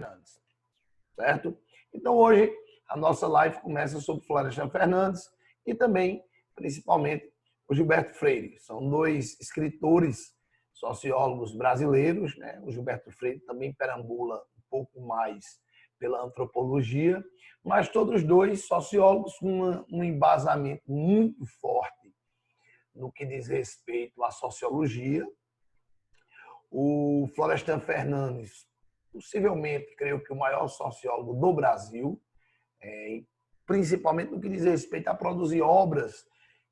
Fernandes, certo? Então hoje a nossa live começa sobre Florestan Fernandes e também, principalmente, o Gilberto Freire. São dois escritores, sociólogos brasileiros, né? O Gilberto Freire também perambula um pouco mais pela antropologia, mas todos dois sociólogos com um embasamento muito forte no que diz respeito à sociologia. O Florestan Fernandes, possivelmente, creio que o maior sociólogo do Brasil, principalmente no que diz respeito a produzir obras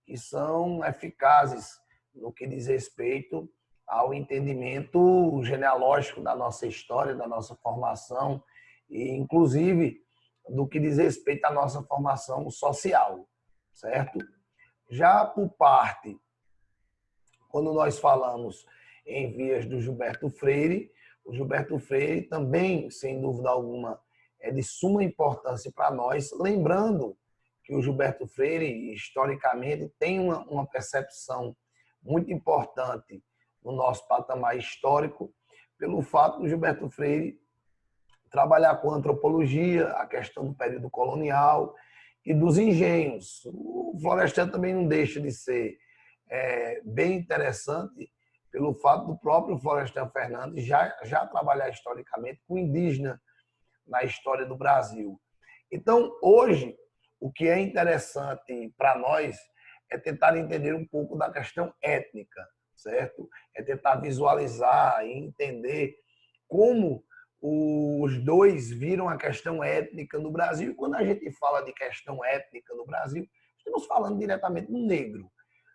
que são eficazes no que diz respeito ao entendimento genealógico da nossa história, da nossa formação, e inclusive do que diz respeito à nossa formação social, certo? Já por parte, quando nós falamos em vias do Gilberto Freire, o Gilberto Freire também, sem dúvida alguma, é de suma importância para nós, lembrando que o Gilberto Freire, historicamente, tem uma percepção muito importante no nosso patamar histórico, pelo fato do Gilberto Freire trabalhar com antropologia, a questão do período colonial e dos engenhos. O Florestan também não deixa de ser bem interessante pelo fato do próprio Florestan Fernandes já trabalhar historicamente com indígena na história do Brasil. Então, hoje, o que é interessante para nós é tentar entender um pouco da questão étnica, certo? É tentar visualizar e entender como os dois viram a questão étnica no Brasil. E quando a gente fala de questão étnica no Brasil, estamos falando diretamente do negro.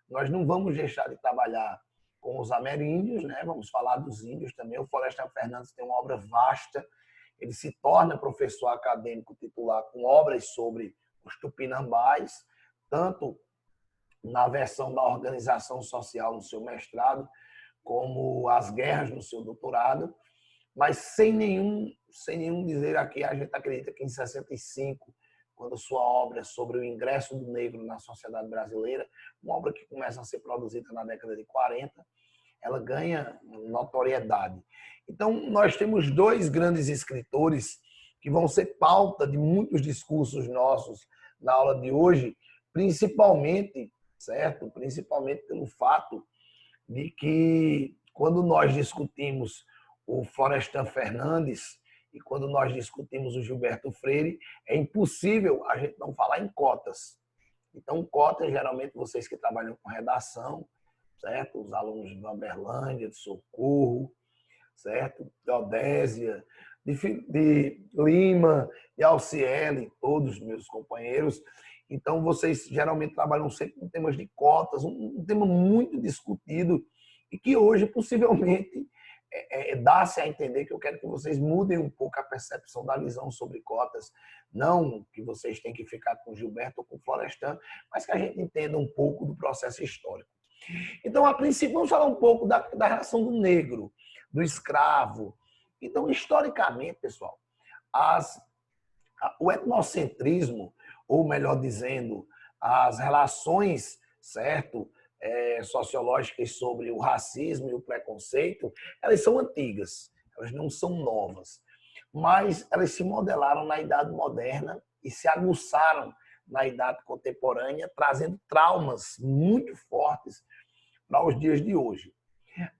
Nós não vamos deixar de trabalhar com os ameríndios, né? Vamos falar dos índios também. O Florestan Fernandes tem uma obra vasta. Ele se torna professor acadêmico titular com obras sobre os tupinambás, tanto na versão da organização social no seu mestrado, como as guerras no seu doutorado, mas sem nenhum dizer aqui, a gente acredita que em 65, quando sua obra sobre o ingresso do negro na sociedade brasileira, uma obra que começa a ser produzida na década de 40, ela ganha notoriedade. Então, nós temos dois grandes escritores que vão ser pauta de muitos discursos nossos na aula de hoje, principalmente, certo? Principalmente pelo fato de que, quando nós discutimos o Florestan Fernandes e quando nós discutimos o Gilberto Freire, é impossível a gente não falar em cotas. Então, cotas, geralmente, vocês que trabalham com redação, certo? Os alunos de Vanderlândia, de Socorro, certo? De Odésia, de Lima, de Alciele, todos meus companheiros. Então, vocês geralmente trabalham sempre com temas de cotas, um tema muito discutido e que hoje, possivelmente, dá-se a entender que eu quero que vocês mudem um pouco a percepção da visão sobre cotas. Não que vocês têm que ficar com Gilberto ou com Florestan, mas que a gente entenda um pouco do processo histórico. Então, a princípio, vamos falar um pouco da relação do negro, do escravo. Então, historicamente, pessoal, o etnocentrismo, ou melhor dizendo, as relações, certo, sociológicas sobre o racismo e o preconceito, elas são antigas, elas não são novas, mas elas se modelaram na Idade Moderna e se aguçaram na Idade Contemporânea, trazendo traumas muito fortes para os dias de hoje.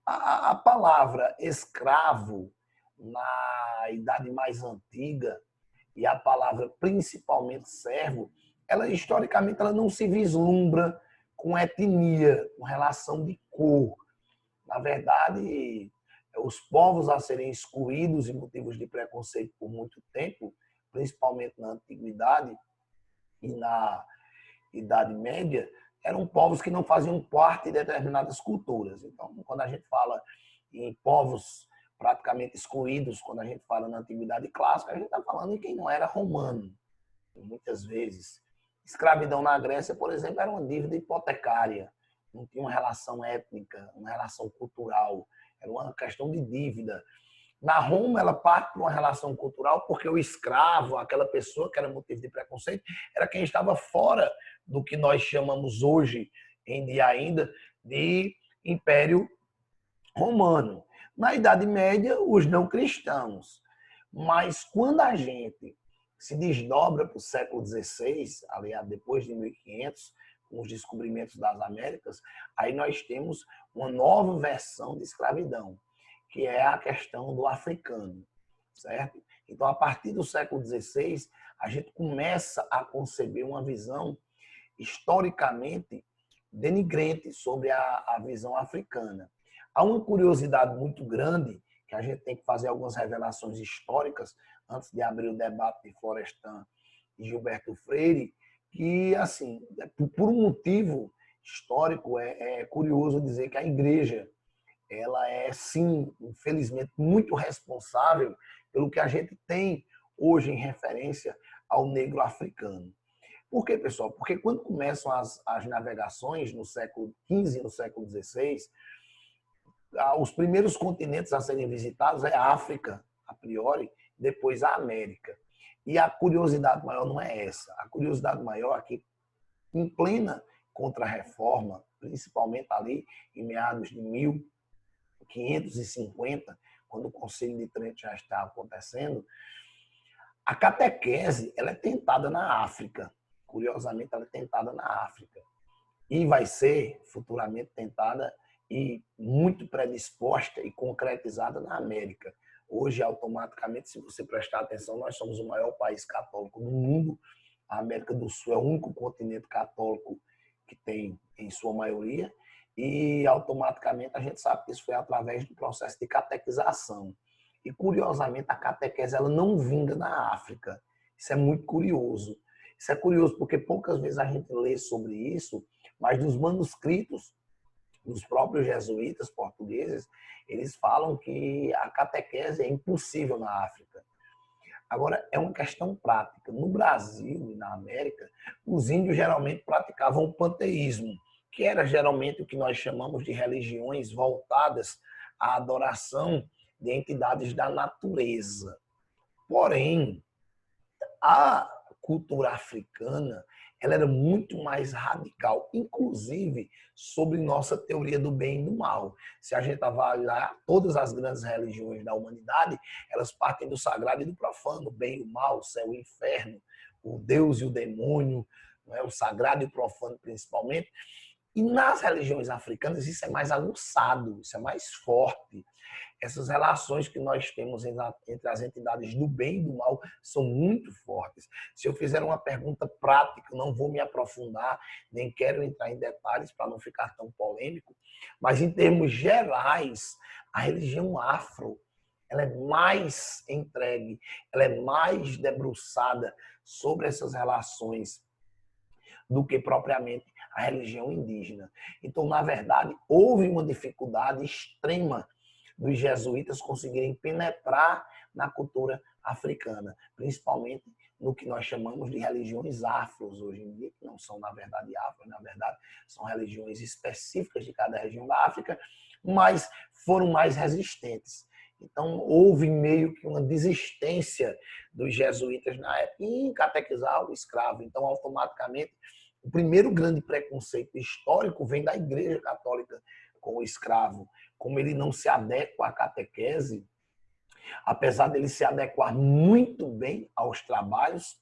A palavra escravo na Idade mais antiga e a palavra principalmente servo, ela historicamente ela não se vislumbra com etnia, com relação de cor. Na verdade, os povos a serem excluídos em motivos de preconceito por muito tempo, principalmente na Antiguidade e na Idade Média, eram povos que não faziam parte de determinadas culturas. Então, quando a gente fala em povos praticamente excluídos, quando a gente fala na Antiguidade Clássica, a gente está falando em quem não era romano, muitas vezes. Escravidão na Grécia, por exemplo, era uma dívida hipotecária, não tinha uma relação étnica, uma relação cultural, era uma questão de dívida. Na Roma, ela parte de uma relação cultural porque o escravo, aquela pessoa que era motivo de preconceito, era quem estava fora do que nós chamamos hoje, em dia ainda, de Império Romano. Na Idade Média, os não cristãos. Mas quando a gente se desdobra para o século XVI, aliás, depois de 1500, com os descobrimentos das Américas, aí nós temos uma nova versão de escravidão, que é a questão do africano, certo? Então, a partir do século XVI, a gente começa a conceber uma visão historicamente denigrante sobre a visão africana. Há uma curiosidade muito grande, que a gente tem que fazer algumas revelações históricas antes de abrir o debate de Florestan e Gilberto Freire, que, assim, por um motivo histórico, é curioso dizer que a igreja, ela é, sim, infelizmente, muito responsável pelo que a gente tem hoje em referência ao negro africano. Por quê, pessoal? Porque quando começam as navegações no século XV e no século XVI, os primeiros continentes a serem visitados é a África, a priori, depois a América. E a curiosidade maior não é essa. A curiosidade maior é que, em plena Contra-Reforma, principalmente ali em meados de 1550, quando o Concílio de Trento já está acontecendo, a catequese ela é tentada na África. Curiosamente, ela é tentada na África. E vai ser futuramente tentada e muito predisposta e concretizada na América. Hoje, automaticamente, se você prestar atenção, nós somos o maior país católico do mundo. A América do Sul é o único continente católico que tem, em sua maioria, e automaticamente a gente sabe que isso foi através do processo de catequização. E, curiosamente, a catequese ela não vinga na África. Isso é muito curioso. Isso é curioso porque poucas vezes a gente lê sobre isso, mas nos manuscritos dos próprios jesuítas portugueses, eles falam que a catequese é impossível na África. Agora, é uma questão prática. No Brasil e na América, os índios geralmente praticavam o panteísmo, que era geralmente o que nós chamamos de religiões voltadas à adoração de entidades da natureza. Porém, a cultura africana ela era muito mais radical, inclusive sobre nossa teoria do bem e do mal. Se a gente avaliar todas as grandes religiões da humanidade, elas partem do sagrado e do profano, o bem e o mal, o céu e o inferno, o Deus e o demônio, não é? O sagrado e o profano principalmente. E nas religiões africanas isso é mais aguçado, isso é mais forte. Essas relações que nós temos entre as entidades do bem e do mal são muito fortes. Se eu fizer uma pergunta prática, não vou me aprofundar, nem quero entrar em detalhes para não ficar tão polêmico, mas em termos gerais, a religião afro, ela é mais entregue, ela é mais debruçada sobre essas relações do que propriamente a religião indígena. Então, na verdade, houve uma dificuldade extrema dos jesuítas conseguirem penetrar na cultura africana, principalmente no que nós chamamos de religiões afros hoje em dia, que não são, na verdade, afros, na verdade, são religiões específicas de cada região da África, mas foram mais resistentes. Então, houve meio que uma desistência dos jesuítas na época em catequizar o escravo. Então, automaticamente, o primeiro grande preconceito histórico vem da Igreja Católica com o escravo. Como ele não se adequa à catequese, apesar dele se adequar muito bem aos trabalhos,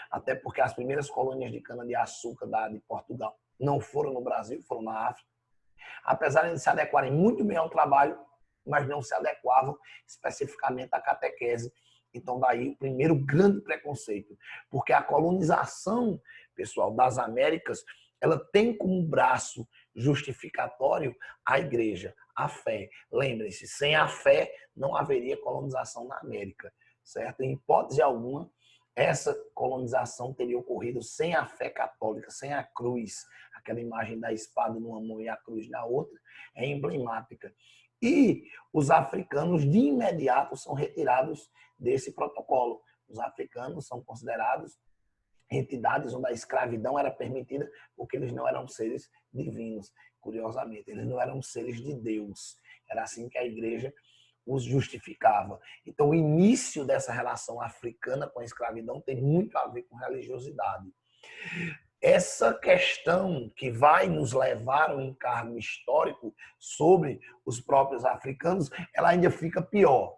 até porque as primeiras colônias de cana-de-açúcar de Portugal não foram no Brasil, foram na África. Apesar de eles se adequarem muito bem ao trabalho, mas não se adequavam especificamente à catequese. Então, daí o primeiro grande preconceito. Porque a colonização, pessoal, das Américas, ela tem como braço justificatório a igreja, a fé. Lembrem-se, sem a fé não haveria colonização na América, certo? Em hipótese alguma, essa colonização teria ocorrido sem a fé católica, sem a cruz. Aquela imagem da espada numa mão e a cruz na outra é emblemática. E os africanos, de imediato, são retirados desse protocolo. Os africanos são considerados entidades onde a escravidão era permitida porque eles não eram seres divinos, curiosamente. Eles não eram seres de Deus. Era assim que a igreja os justificava. Então, o início dessa relação africana com a escravidão tem muito a ver com religiosidade. Essa questão que vai nos levar ao encargo histórico sobre os próprios africanos, ela ainda fica pior.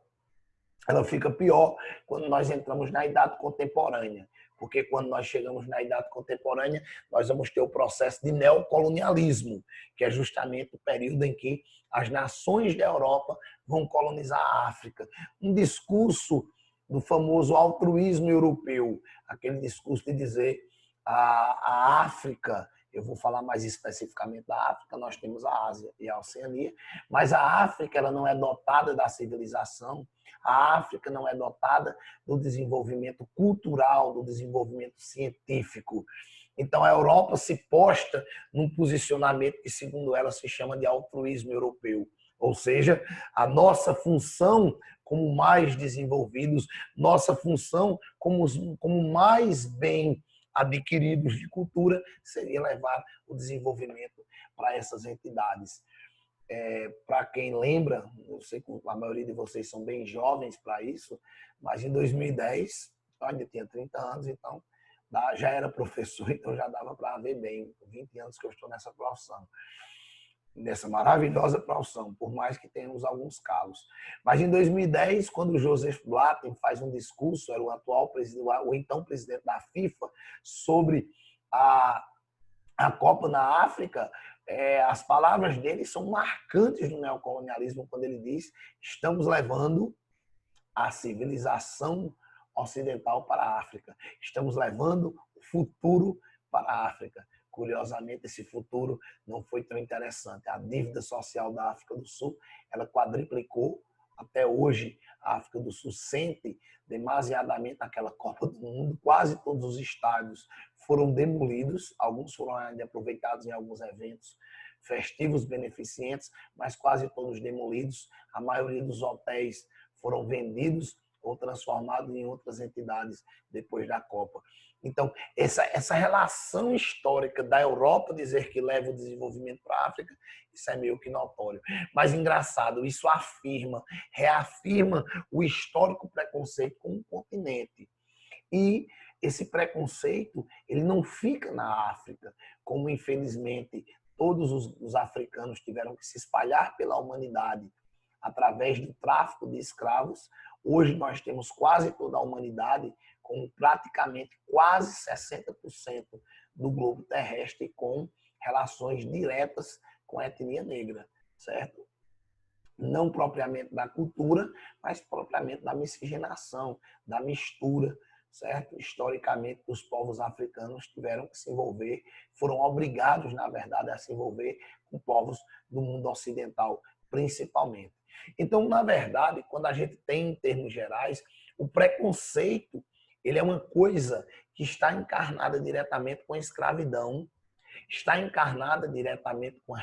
ela fica pior quando nós entramos na idade contemporânea. Porque quando nós chegamos na idade contemporânea, nós vamos ter o processo de neocolonialismo, que é justamente o período em que as nações da Europa vão colonizar a África. Um discurso do famoso altruísmo europeu, aquele discurso de dizer a África, eu vou falar mais especificamente da África, nós temos a Ásia e a Oceania, mas a África ela não é dotada da civilização, a África não é dotada do desenvolvimento cultural, do desenvolvimento científico. Então, a Europa se posta num posicionamento que, segundo ela, se chama de altruísmo europeu. Ou seja, a nossa função como mais desenvolvidos, nossa função como mais bem adquiridos de cultura seria levar o desenvolvimento para essas entidades. Para quem lembra, eu sei que a maioria de vocês são bem jovens para isso, mas em 2010, eu ainda tinha 30 anos, então já era professor, então já dava para ver bem, 20 anos que eu estou nessa profissão, nessa maravilhosa profissão, por mais que tenhamos alguns calos. Mas em 2010, quando o Joseph Blatter faz um discurso, era o atual presidente, o então presidente da FIFA, sobre a Copa na África, as palavras dele são marcantes do neocolonialismo, quando ele diz: estamos levando a civilização ocidental para a África, estamos levando o futuro para a África. Curiosamente, esse futuro não foi tão interessante. A dívida social da África do Sul, ela quadriplicou. Até hoje, a África do Sul sente demasiadamente aquela Copa do Mundo. Quase todos os estádios foram demolidos. Alguns foram ainda aproveitados em alguns eventos festivos beneficentes, mas quase todos demolidos. A maioria dos hotéis foram vendidos ou transformados em outras entidades depois da Copa. Então, essa relação histórica da Europa dizer que leva o desenvolvimento para a África, isso é meio que notório. Mas, engraçado, isso reafirma o histórico preconceito com o continente. E esse preconceito, ele não fica na África, como, infelizmente, todos os africanos tiveram que se espalhar pela humanidade através do tráfico de escravos. Hoje nós temos quase toda a humanidade, com praticamente quase 60% do globo terrestre com relações diretas com a etnia negra, certo? Não propriamente da cultura, mas propriamente da miscigenação, da mistura, certo? Historicamente, os povos africanos tiveram que se envolver, foram obrigados, na verdade, a se envolver com povos do mundo ocidental, principalmente. Então, na verdade, quando a gente tem, em termos gerais, o preconceito, ele é uma coisa que está encarnada diretamente com a escravidão, está encarnada diretamente com a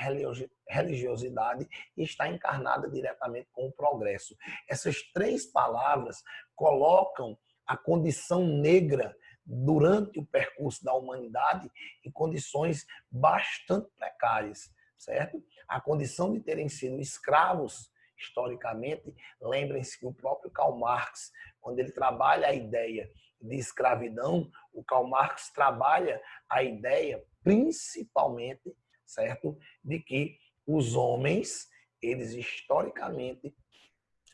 religiosidade e está encarnada diretamente com o progresso. Essas três palavras colocam a condição negra durante o percurso da humanidade em condições bastante precárias, certo? A condição de terem sido escravos, historicamente, lembrem-se que o próprio Karl Marx, quando ele trabalha a ideia de escravidão, o Karl Marx trabalha a ideia principalmente, certo, de que os homens, eles historicamente,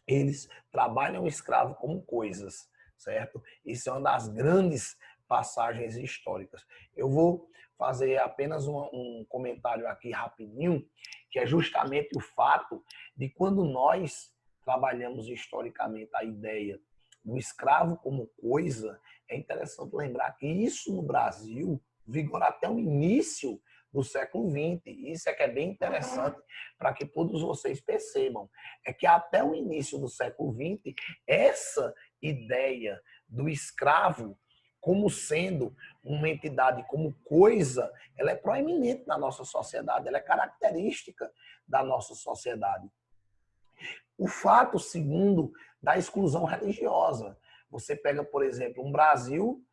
eles trabalham o escravo como coisas, certo? Isso é uma das grandes passagens históricas. Eu vou fazer apenas um comentário aqui rapidinho, que é justamente o fato de quando nós trabalhamos historicamente a ideia do escravo como coisa, é interessante lembrar que isso no Brasil vigora até o início do século XX. Isso é que é bem interessante para que todos vocês percebam. É que até o início do século XX, essa ideia do escravo como sendo uma entidade, como coisa, ela é proeminente na nossa sociedade, ela é característica da nossa sociedade. O fato, segundo, da exclusão religiosa. Você pega, por exemplo, o Brasil,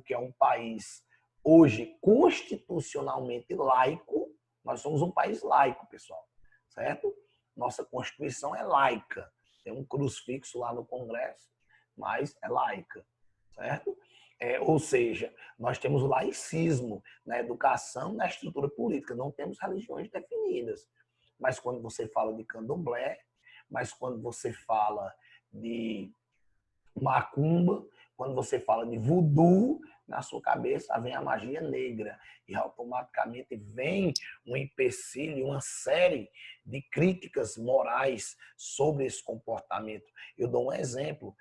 que é um país hoje constitucionalmente laico, nós somos um país laico, pessoal, certo? Nossa Constituição é laica. Tem um crucifixo lá no Congresso, mas é laica, certo? Ou seja, nós temos o laicismo na educação, na estrutura política, não temos religiões definidas. Mas quando você fala de candomblé, mas quando você fala de macumba, quando você fala de voodoo, na sua cabeça vem a magia negra e automaticamente vem um empecilho, uma série de críticas morais sobre esse comportamento. Eu dou um exemplo.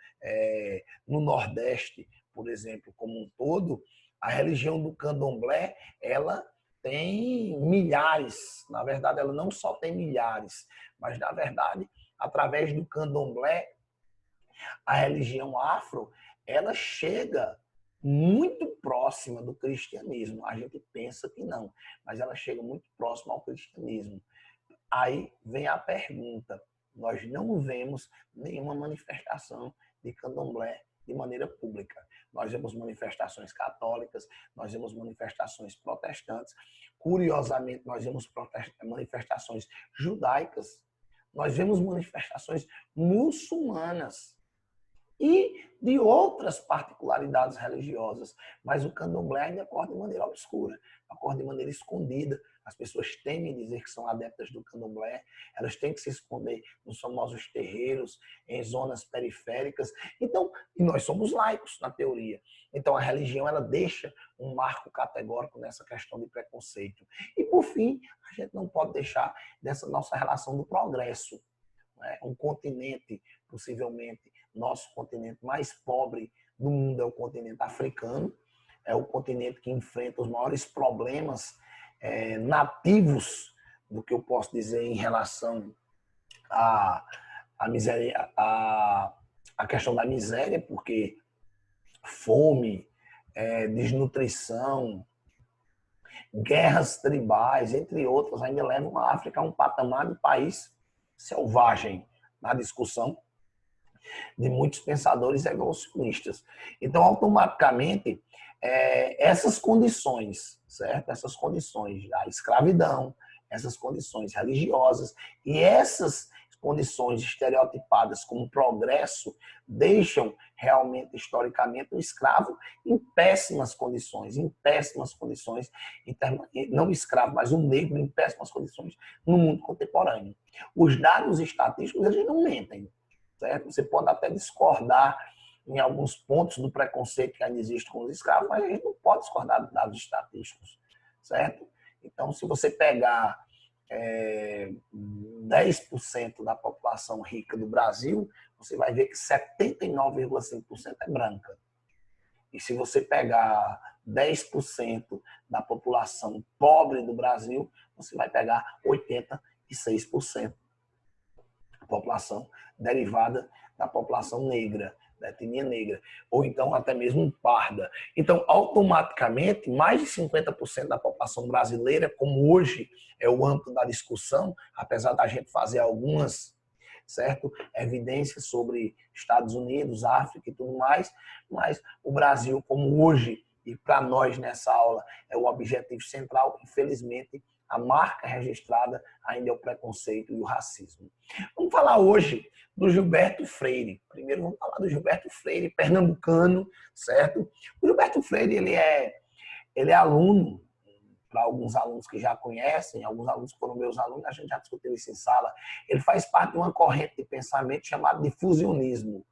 No Nordeste, por exemplo, como um todo, a religião do candomblé, ela tem milhares. Na verdade, ela não só tem milhares, mas, na verdade, através do candomblé, a religião afro, ela chega muito próxima do cristianismo. A gente pensa que não, mas ela chega muito próxima ao cristianismo. Aí vem a pergunta: nós não vemos nenhuma manifestação de candomblé de maneira pública. Nós vemos manifestações católicas, nós vemos manifestações protestantes, curiosamente, nós vemos manifestações judaicas, nós vemos manifestações muçulmanas e de outras particularidades religiosas. Mas o candomblé ainda ocorre de maneira obscura, ocorre de maneira escondida. As pessoas temem dizer que são adeptas do candomblé, elas têm que se esconder nos famosos terreiros, em zonas periféricas. Então, e nós somos laicos, na teoria. Então, a religião, ela deixa um marco categórico nessa questão de preconceito. E, por fim, a gente não pode deixar dessa nossa relação do progresso. Um continente, possivelmente, nosso continente mais pobre do mundo é o continente africano, é o continente que enfrenta os maiores problemas nativos do que eu posso dizer em relação à miséria, à questão da miséria, porque fome, desnutrição, guerras tribais, entre outras, ainda levam a África a um patamar de país selvagem na discussão de muitos pensadores evolucionistas. Então, automaticamente, essas condições, certo? Essas condições da escravidão, essas condições religiosas e essas condições estereotipadas como progresso deixam realmente, historicamente, o escravo em péssimas condições, não o escravo, mas o negro em péssimas condições no mundo contemporâneo. Os dados estatísticos, eles não mentem, certo? Você pode até discordar em alguns pontos do preconceito que ainda existe com os escravos, mas a gente não pode discordar de dados estatísticos, certo? Então, se você pegar 10% da população rica do Brasil, você vai ver que 79,5% é branca. E se você pegar 10% da população pobre do Brasil, você vai pegar 86% da população derivada da população negra, da etnia negra, ou então até mesmo parda. Então, automaticamente, mais de 50% da população brasileira, como hoje é o âmbito da discussão, apesar da gente fazer algumas, certo, evidências sobre Estados Unidos, África e tudo mais, mas o Brasil, como hoje, e para nós nessa aula, é o objetivo central, infelizmente, a marca registrada ainda é o preconceito e o racismo. Vamos falar hoje do Gilberto Freire. Primeiro vamos falar do Gilberto Freire, pernambucano, certo? O Gilberto Freire, ele é aluno, para alguns alunos que já conhecem, alguns alunos que foram meus alunos, a gente já discutiu isso em sala. Ele faz parte de uma corrente de pensamento chamada difusionismo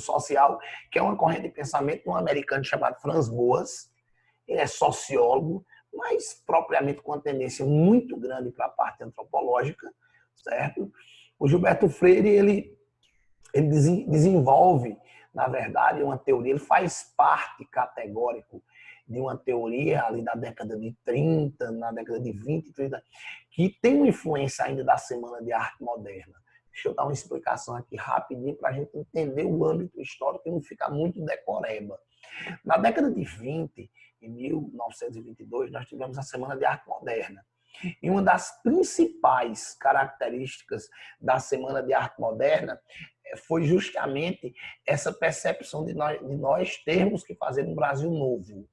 social, que é uma corrente de pensamento de um americano chamado Franz Boas. Ele é sociólogo, mas propriamente com uma tendência muito grande para a parte antropológica, certo? O Gilberto Freire, ele desenvolve, na verdade, uma teoria, ele faz parte categórico de uma teoria ali da década de 30, na década de 20, 30, que tem uma influência ainda da Semana de Arte Moderna. Deixa eu dar uma explicação aqui rapidinho para a gente entender o âmbito histórico e não ficar muito decoreba. Na década de 20, em 1922, nós tivemos a Semana de Arte Moderna. E uma das principais características da Semana de Arte Moderna foi justamente essa percepção de nós termos que fazer um Brasil novo.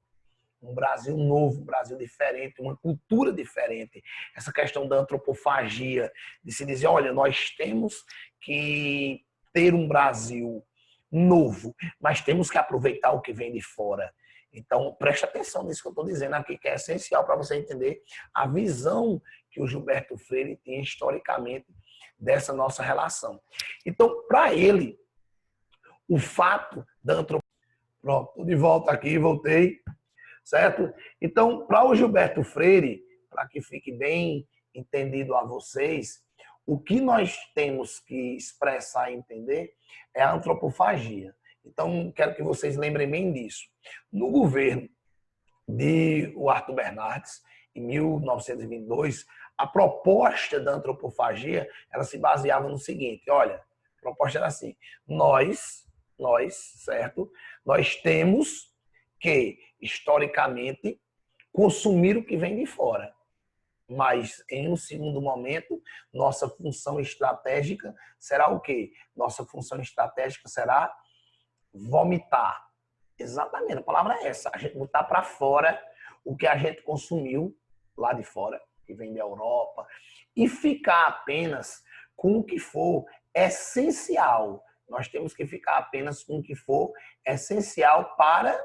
Um Brasil diferente, uma cultura diferente. Essa questão da antropofagia, de se dizer, olha, nós temos que ter um Brasil novo, mas temos que aproveitar o que vem de fora. Então, preste atenção nisso que eu estou dizendo aqui, que é essencial para você entender a visão que o Gilberto Freire tinha historicamente dessa nossa relação. Então, para ele, o fato da antropologia... Pronto, estou de volta aqui, voltei, certo? Então, para o Gilberto Freire, para que fique bem entendido a vocês, o que nós temos que expressar e entender é a antropofagia. Então, quero que vocês lembrem bem disso. No governo de Arthur Bernardes, em 1922, a proposta da antropofagia, ela se baseava no seguinte, olha, a proposta era assim, nós, certo? Nós temos que, historicamente, consumir o que vem de fora. Mas, em um segundo momento, nossa função estratégica será o quê? Nossa função estratégica será vomitar. Exatamente, a palavra é essa. A gente botar para fora o que a gente consumiu lá de fora, que vem da Europa, e ficar apenas com o que for essencial. Nós temos que ficar apenas com o que for essencial para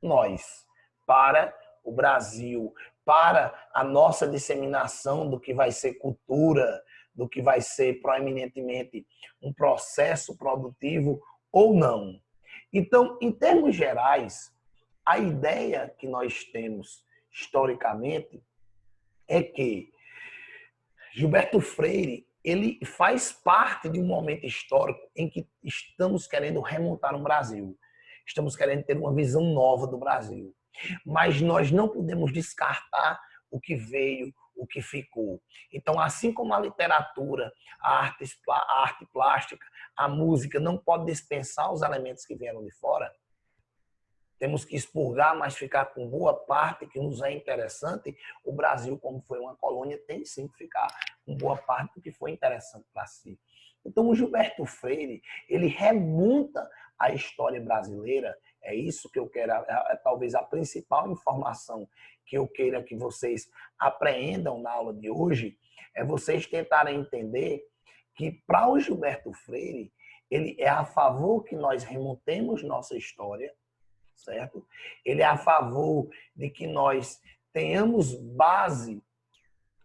nós, para o Brasil, para a nossa disseminação do que vai ser cultura, do que vai ser proeminentemente um processo produtivo ou não. Então, em termos gerais, a ideia que nós temos historicamente é que Gilberto Freire, ele faz parte de um momento histórico em que estamos querendo remontar o Brasil. Estamos querendo ter uma visão nova do Brasil. Mas nós não podemos descartar o que veio, o que ficou. Então, assim como a literatura, a arte plástica, a música não pode dispensar os elementos que vieram de fora, temos que expurgar, mas ficar com boa parte que nos é interessante. O Brasil, como foi uma colônia, tem sim que ficar com boa parte do que foi interessante para si. Então, o Gilberto Freire, ele remonta a história brasileira. É isso que eu quero, talvez a principal informação que eu queira que vocês apreendam na aula de hoje, é vocês tentarem entender que para o Gilberto Freire, ele é a favor que nós remontemos nossa história, certo? Ele é a favor de que nós tenhamos base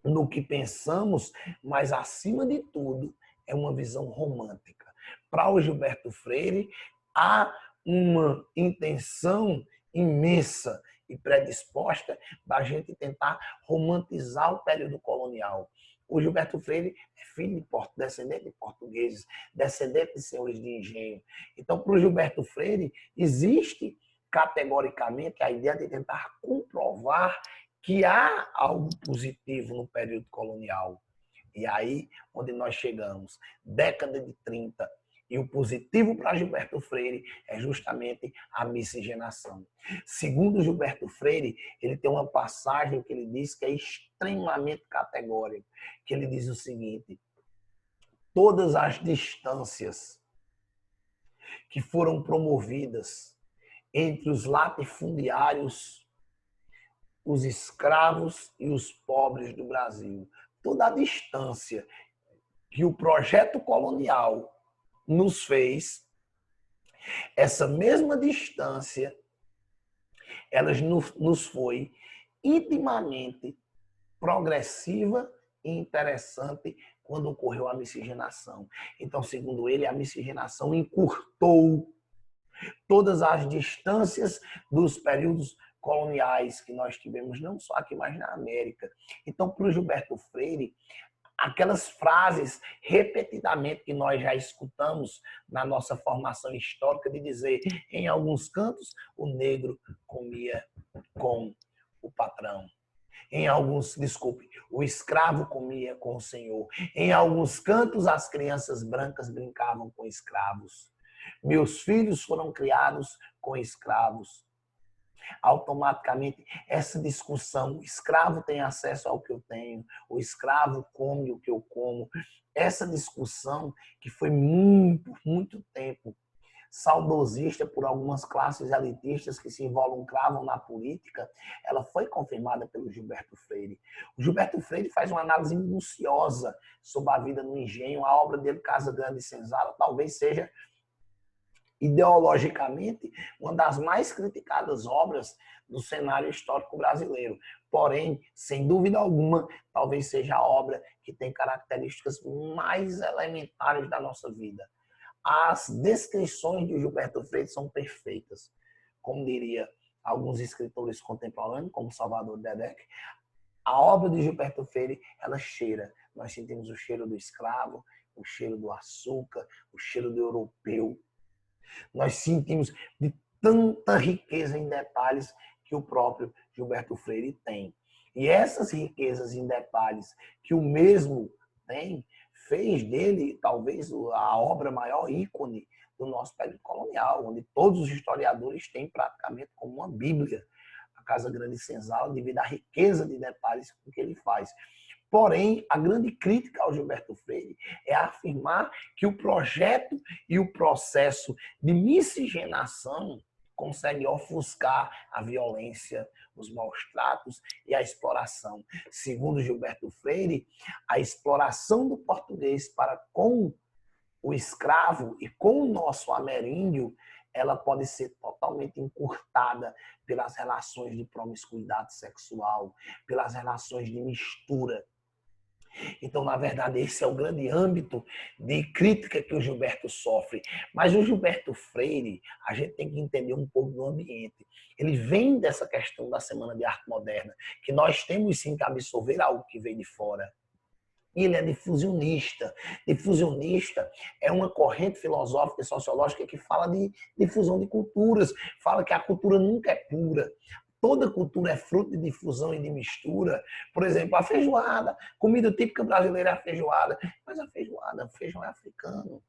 no que pensamos, mas acima de tudo é uma visão romântica. Para o Gilberto Freire, há uma intenção imensa e predisposta da gente tentar romantizar o período colonial. O Gilberto Freire é filho de descendente de portugueses, descendente de senhores de engenho. Então, para o Gilberto Freire, existe categoricamente a ideia de tentar comprovar que há algo positivo no período colonial. E aí, onde nós chegamos, década de 30, e o positivo para Gilberto Freire é justamente a miscigenação. Segundo Gilberto Freire, ele tem uma passagem que ele diz que é extremamente categórica, que ele diz o seguinte: todas as distâncias que foram promovidas entre os latifundiários, os escravos e os pobres do Brasil, toda a distância que o projeto colonial nos fez, essa mesma distância, ela nos foi intimamente progressiva e interessante quando ocorreu a miscigenação. Então, segundo ele, a miscigenação encurtou todas as distâncias dos períodos coloniais que nós tivemos, não só aqui, mas na América. Então, para o Gilberto Freire, aquelas frases repetidamente que nós já escutamos na nossa formação histórica de dizer, em alguns cantos, o negro comia com o patrão. O escravo comia com o senhor. Em alguns cantos, as crianças brancas brincavam com escravos. Meus filhos foram criados com escravos. Automaticamente, essa discussão, o escravo tem acesso ao que eu tenho, o escravo come o que eu como, essa discussão que foi muito tempo saudosista por algumas classes elitistas que se involucravam na política, ela foi confirmada pelo Gilberto Freire. O Gilberto Freire faz uma análise minuciosa sobre a vida no engenho, a obra dele, Casa Grande e Senzala, talvez seja ideologicamente, uma das mais criticadas obras do cenário histórico brasileiro. Porém, sem dúvida alguma, talvez seja a obra que tem características mais elementares da nossa vida. As descrições de Gilberto Freire são perfeitas. Como diria alguns escritores contemporâneos, como Salvador Dedek, a obra de Gilberto Freire, ela cheira. Nós sentimos o cheiro do escravo, o cheiro do açúcar, o cheiro do europeu. Nós sentimos de tanta riqueza em detalhes que o próprio Gilberto Freire tem. E essas riquezas em detalhes que o mesmo tem, fez dele talvez a obra maior ícone do nosso período colonial, onde todos os historiadores têm praticamente como uma bíblia a Casa Grande Senzala devido à riqueza de detalhes que ele faz. Porém, a grande crítica ao Gilberto Freire é afirmar que o projeto e o processo de miscigenação consegue ofuscar a violência, os maus tratos e a exploração. Segundo Gilberto Freire, a exploração do português para com o escravo e com o nosso ameríndio, ela pode ser totalmente encurtada pelas relações de promiscuidade sexual, pelas relações de mistura. Então, na verdade, esse é o grande âmbito de crítica que o Gilberto sofre. Mas o Gilberto Freire, a gente tem que entender um pouco do ambiente. Ele vem dessa questão da Semana de Arte Moderna, que nós temos sim que absorver algo que veio de fora. E ele é difusionista. Difusionista é uma corrente filosófica e sociológica que fala de difusão de culturas, fala que a cultura nunca é pura. Toda cultura é fruto de difusão e de mistura. Por exemplo, a feijoada. Comida típica brasileira é a feijoada. Mas a feijoada, o feijão é africano.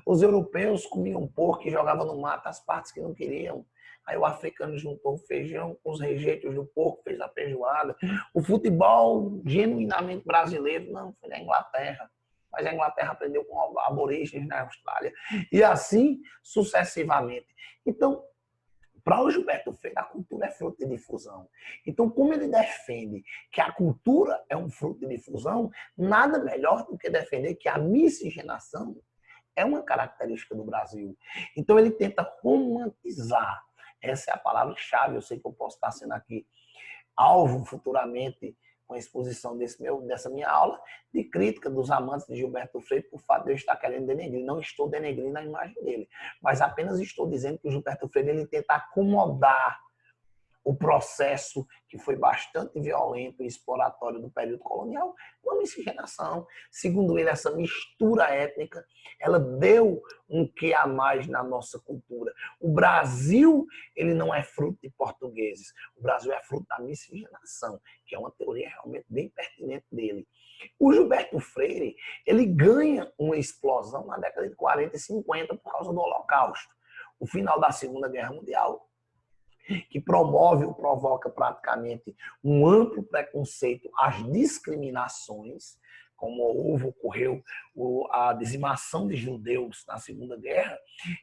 Os europeus comiam porco e jogavam no mato as partes que não queriam. Aí o africano juntou o feijão com os rejeitos do porco, fez a feijoada. O futebol genuinamente brasileiro, não, foi na Inglaterra. Mas a Inglaterra aprendeu com aborígenes na Austrália. E assim sucessivamente. Então, para o Gilberto Freire, a cultura é fruto de difusão. Então, como ele defende que a cultura é um fruto de difusão, nada melhor do que defender que a miscigenação é uma característica do Brasil. Então, ele tenta romantizar. Essa é a palavra-chave. Eu sei que eu posso estar sendo aqui alvo futuramente com a exposição dessa minha aula de crítica dos amantes de Gilberto Freire por fato de eu estar querendo denegrir. Não estou denegrindo a imagem dele, mas apenas estou dizendo que o Gilberto Freire ele tenta acomodar o processo que foi bastante violento e exploratório do período colonial com a miscigenação. Segundo ele, essa mistura étnica, ela deu um quê a mais na nossa cultura. O Brasil, ele não é fruto de portugueses. O Brasil é fruto da miscigenação, que é uma teoria realmente bem pertinente dele. O Gilberto Freire, ele ganha uma explosão na década de 40 e 50 por causa do Holocausto. O final da Segunda Guerra Mundial, que promove ou provoca praticamente um amplo preconceito às discriminações, como ocorreu a dizimação de judeus na Segunda Guerra.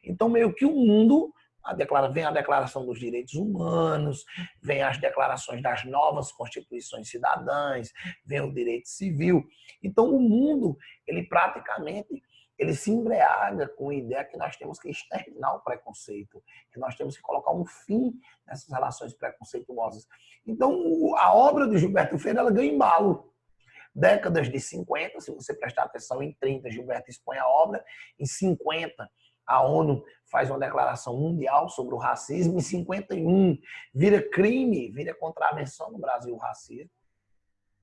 Então, meio que o mundo vem a Declaração dos Direitos Humanos, vem as declarações das novas constituições cidadãs, vem o direito civil. Então, o mundo, ele praticamente ele se embriaga com a ideia que nós temos que exterminar o preconceito, que nós temos que colocar um fim nessas relações preconceituosas. Então, a obra de Gilberto Freire, ela ganha embalo. Décadas de 50, se você prestar atenção, em 30, Gilberto expõe a obra, em 50, a ONU faz uma declaração mundial sobre o racismo, em 51, vira crime, vira contravenção no Brasil o racismo,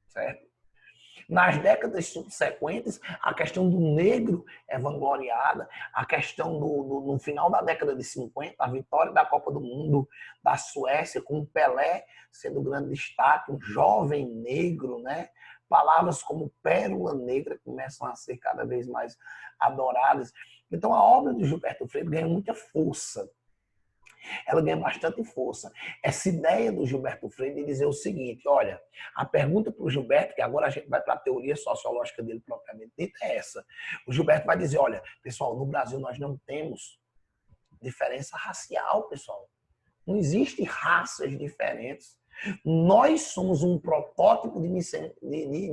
certo? Nas décadas subsequentes, a questão do negro é vangloriada. A questão no final da década de 50, a vitória da Copa do Mundo da Suécia, com o Pelé sendo o grande destaque, um jovem negro, né? Palavras como pérola negra começam a ser cada vez mais adoradas. Então, a obra de Gilberto Freire ganha muita força. Ela ganha bastante força. Essa ideia do Gilberto Freire de dizer o seguinte, olha, a pergunta para o Gilberto, que agora a gente vai para a teoria sociológica dele propriamente dita, é essa. O Gilberto vai dizer, olha, pessoal, no Brasil nós não temos diferença racial, pessoal. Não existe raças diferentes. Nós somos um protótipo de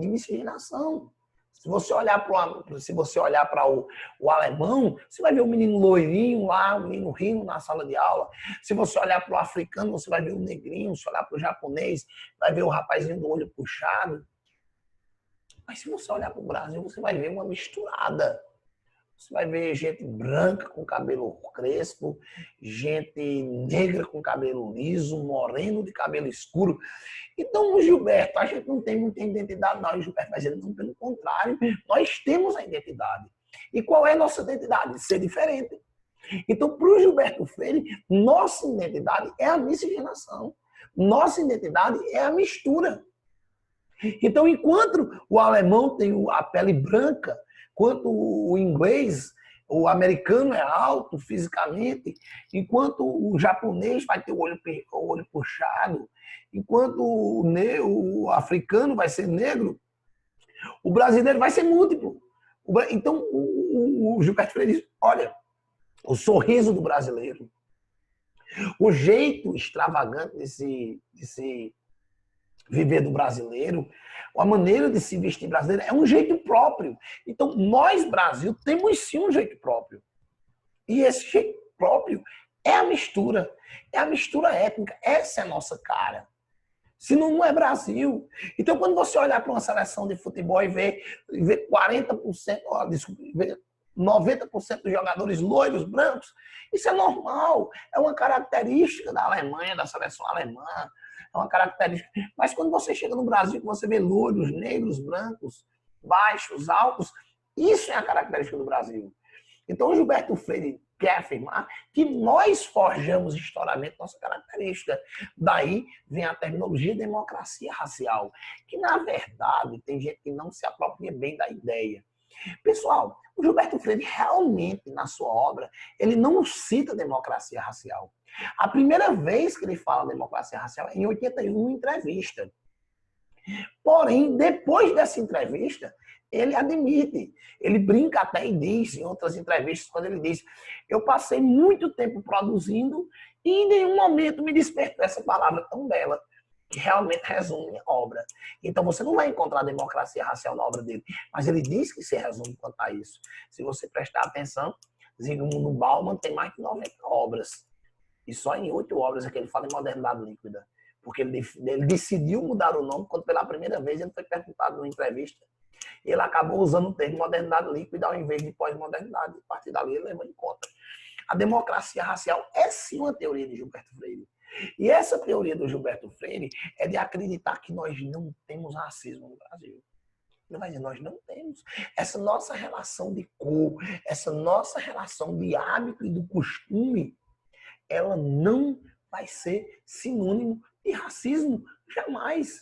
miscigenação. Se você olhar para o alemão, você vai ver o menino loirinho lá, o menino rindo na sala de aula. Se você olhar para o africano, você vai ver o negrinho. Se olhar para o japonês, vai ver o rapazinho do olho puxado. Mas se você olhar para o Brasil, você vai ver uma misturada. Você vai ver gente branca com cabelo crespo, gente negra com cabelo liso, moreno de cabelo escuro. Então, o Gilberto, a gente não tem muita identidade, não. O Gilberto vai dizer, não, pelo contrário, nós temos a identidade. E qual é a nossa identidade? Ser diferente. Então, para o Gilberto Freire, nossa identidade é a miscigenação. Nossa identidade é a mistura. Então, enquanto o alemão tem a pele branca, enquanto o inglês, o americano é alto fisicamente, enquanto o japonês vai ter o olho puxado, enquanto o africano vai ser negro, o brasileiro vai ser múltiplo. Então, o Gilberto Freire diz, olha, o sorriso do brasileiro, o jeito extravagante de se viver do brasileiro, a maneira de se vestir brasileiro é um jeito próprio. Então, nós, Brasil, temos sim um jeito próprio. E esse jeito próprio é a mistura. É a mistura étnica. Essa é a nossa cara. Senão não é Brasil. Então, quando você olhar para uma seleção de futebol e ver 40%, ver 90% dos jogadores loiros, brancos, isso é normal. É uma característica da Alemanha, da seleção alemã. É uma característica. Mas quando você chega no Brasil, você vê loiros, negros, brancos, baixos, altos, isso é a característica do Brasil. Então, o Gilberto Freire quer afirmar que nós forjamos historicamente nossa característica. Daí vem a terminologia democracia racial, que, na verdade, tem gente que não se apropria bem da ideia. Pessoal, o Gilberto Freire realmente, na sua obra, ele não cita democracia racial. A primeira vez que ele fala democracia racial é em 81, uma entrevista. Porém, depois dessa entrevista, ele admite, ele brinca até e diz em outras entrevistas, quando ele diz, eu passei muito tempo produzindo e em nenhum momento me despertou essa palavra tão bela, que realmente resume a obra. Então, você não vai encontrar democracia racial na obra dele, mas ele diz que se resume quanto a isso. Se você prestar atenção, Zygmunt Bauman tem mais de 90 obras. E só em 8 obras é que ele fala em modernidade líquida. Porque ele decidiu mudar o nome quando pela primeira vez ele foi perguntado numa entrevista. E ele acabou usando o termo modernidade líquida ao invés de pós-modernidade. A partir dali ele levou em conta. A democracia racial é sim uma teoria de Gilberto Freire. E essa teoria do Gilberto Freire é de acreditar que nós não temos racismo no Brasil. Ele vai dizer, nós não temos. Essa nossa relação de cor, essa nossa relação de hábito e do costume, ela não vai ser sinônimo de racismo, jamais.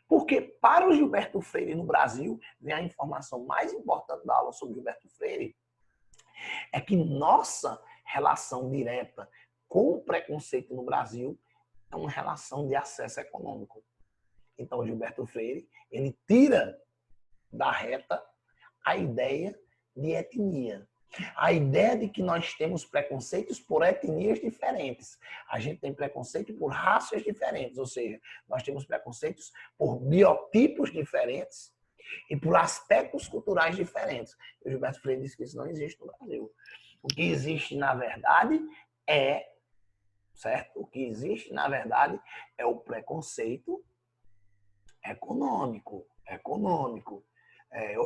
Porque para o Gilberto Freire no Brasil, vem a informação mais importante da aula sobre Gilberto Freire, é que nossa relação direta com o preconceito no Brasil é uma relação de acesso econômico. Então, o Gilberto Freire, ele tira da reta a ideia de etnia. A ideia de que nós temos preconceitos por etnias diferentes. A gente tem preconceito por raças diferentes, ou seja, nós temos preconceitos por biotipos diferentes e por aspectos culturais diferentes. O Gilberto Freire diz que isso não existe no Brasil. O que existe, na verdade, certo? O que existe, na verdade, é o preconceito econômico.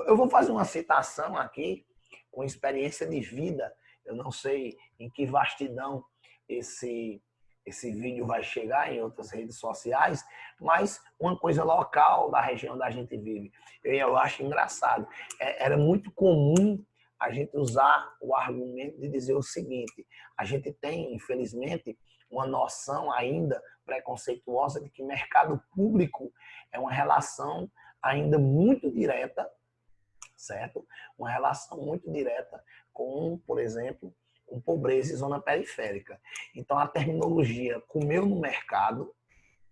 Eu vou fazer uma citação aqui com experiência de vida. Eu não sei em que vastidão esse vídeo vai chegar em outras redes sociais, mas uma coisa local da região onde a gente vive. Eu acho engraçado. Era muito comum a gente usar o argumento de dizer o seguinte, a gente tem, infelizmente, uma noção ainda preconceituosa de que mercado público é uma relação ainda muito direta, certo? Uma relação muito direta com, por exemplo, com pobreza e zona periférica. Então, a terminologia comeu no mercado,